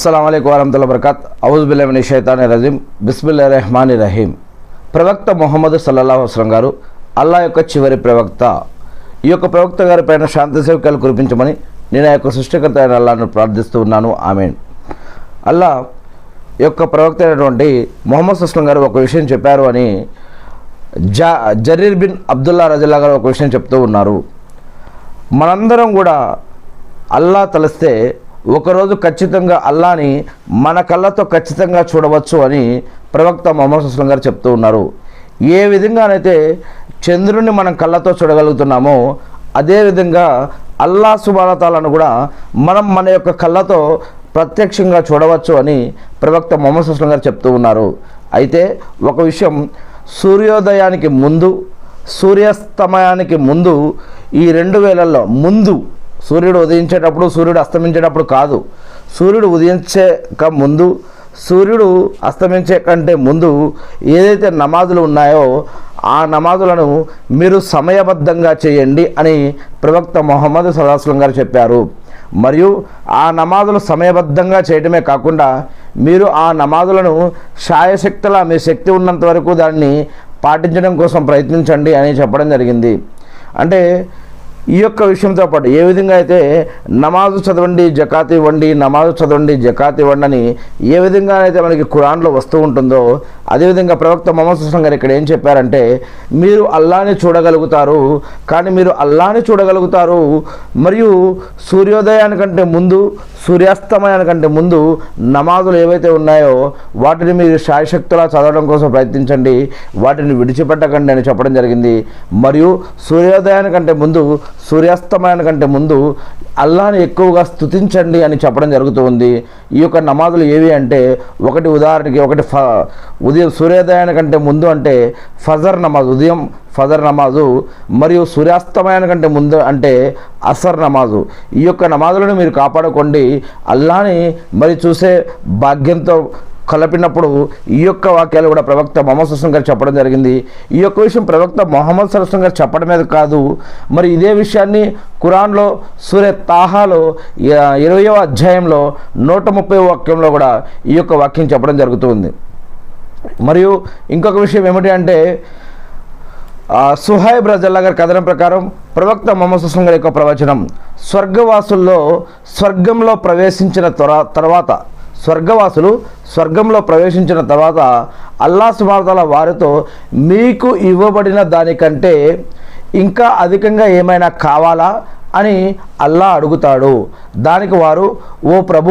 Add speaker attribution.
Speaker 1: అస్సలాము అలైకుం వరహ్మతుల్లాహి వబరకాత్. ఔజు బిల్లాహి మినష్ షైతానిర్ రజీం. బిస్మిల్లాహిర్ రహ్మానిర్ రహీం. ప్రవక్త ముహమ్మద్ సల్లల్లాహు అలైహి వసల్లం గారు అల్లాహ్ యొక్క చివరి ప్రవక్త. ఈ యొక్క ప్రవక్త గారి పైన శాంతి సేవకాలు కురిపించమని నేను ఆ యొక్క సృష్టికర్త అయిన అల్లాహ్ను ప్రార్థిస్తూ ఉన్నాను. ఆమేన్. అల్లాహ్ యొక్క ప్రవక్త అయినటువంటి ముహమ్మద్ సల్లం గారు ఒక విషయం చెప్పారు అని జరీర్ బిన్ అబ్దుల్లా రజల్లాహు గారు ఒక విషయం చెప్తూ ఉన్నారు. మనందరం కూడా అల్లాహ్ తలిస్తే ఒకరోజు ఖచ్చితంగా అల్లాని మన కళ్ళతో ఖచ్చితంగా చూడవచ్చు అని ప్రవక్త ముహమ్మద్ సల్లం గారు చెప్తూ ఉన్నారు. ఏ విధంగానైతే చంద్రుడిని మనం కళ్ళతో చూడగలుగుతున్నామో అదేవిధంగా అల్లాహ్ సుబ్హానహు వ తఆలాను కూడా మనం మన యొక్క కళ్ళతో ప్రత్యక్షంగా చూడవచ్చు అని ప్రవక్త ముహమ్మద్ సల్లం గారు చెప్తూ ఉన్నారు. అయితే ఒక విషయం, సూర్యోదయానికి ముందు సూర్యాస్తమయానికి ముందు ఈ 2 వేళల్లో ముందు సూర్యుడు ఉదయించేటప్పుడు సూర్యుడు అస్తమించేటప్పుడు కాదు, సూర్యుడు ఉదయించక ముందు సూర్యుడు అస్తమించే కంటే ముందు ఏదైతే నమాజులు ఉన్నాయో ఆ నమాజులను మీరు సమయబద్ధంగా చేయండి అని ప్రవక్త ముహమ్మద్ సల్లల్లాహు అలైహి వసల్లం గారు చెప్పారు. మరియు ఆ నమాజులు సమయబద్ధంగా చేయడమే కాకుండా మీరు ఆ నమాజులను శాయశక్తులా మీ శక్తి ఉన్నంత వరకు దాన్ని పాటించడం కోసం ప్రయత్నించండి అని చెప్పడం జరిగింది. అంటే ఈ యొక్క విషయంతో పాటు ఏ విధంగా అయితే నమాజు చదవండి జకాత్ ఇవ్వండి, నమాజు చదవండి జకాత్ ఇవ్వండి అని ఏ విధంగా అయితే మనకి ఖురాన్లో వస్తూ ఉంటుందో అదేవిధంగా ప్రవక్త ముహమ్మద్ సల్లం గారు ఇక్కడ ఏం చెప్పారంటే, మీరు అల్లాహ్ని చూడగలుగుతారు, కానీ మీరు అల్లాహ్ని చూడగలుగుతారు మరియు సూర్యోదయానికంటే ముందు సూర్యాస్తమయానికంటే ముందు నమాజులు ఏవైతే ఉన్నాయో వాటిని మీరు శాయశక్తులా చదవడం కోసం ప్రయత్నించండి, వాటిని విడిచిపెట్టకండి అని చెప్పడం జరిగింది. మరియు సూర్యోదయానికంటే ముందు సూర్యాస్తమయానికంటే ముందు అల్లాహ్ని ఎక్కువగా స్తుతించండి అని చెప్పడం జరుగుతూ ఉంది. ఈ యొక్క నమాజులు ఏవి అంటే, ఒకటి ఉదాహరణకి ఉదయం సూర్యోదయానికంటే ముందు అంటే ఫజర్ నమాజ్, ఉదయం ఫజర్ నమాజు, మరియు సూర్యాస్తమయానికంటే ముందు అంటే అసర్ నమాజు. ఈ యొక్క నమాజులను మీరు కాపాడుకోండి. అల్లాహ్ని మరి చూసే భాగ్యంతో కలిపినప్పుడు ఈ యొక్క వాక్యాలు కూడా ప్రవక్త ముహమ్మద్ సల్లం గారు చెప్పడం జరిగింది. ఈ యొక్క విషయం ప్రవక్త ముహమ్మద్ సల్లం గారు చెప్పడం మీద కాదు, మరి ఇదే విషయాన్ని ఖురాన్లో సూరే తాహాలో 20వ అధ్యాయంలో 130వ వాక్యంలో కూడా ఈ యొక్క వాక్యం చెప్పడం జరుగుతుంది. మరియు ఇంకొక విషయం ఏమిటి అంటే, సుహైబ్ రజల్లాహు గారి కథనం ప్రకారం ప్రవక్త ముహమ్మద్ సల్లం గారి యొక్క ప్రవచనం, స్వర్గవాసుల్లో స్వర్గంలో ప్రవేశించిన తర్వాత స్వర్గవాసులు స్వర్గంలో ప్రవేశించిన తర్వాత అల్లాహ్ సుబ్హానహు వ తఆలా వారితో మీకు ఇవ్వబడిన దానికంటే ఇంకా అధికంగా ఏమైనా కావాలా అని అల్లాహ్ అడుగుతాడు. దానికి వారు, ఓ ప్రభు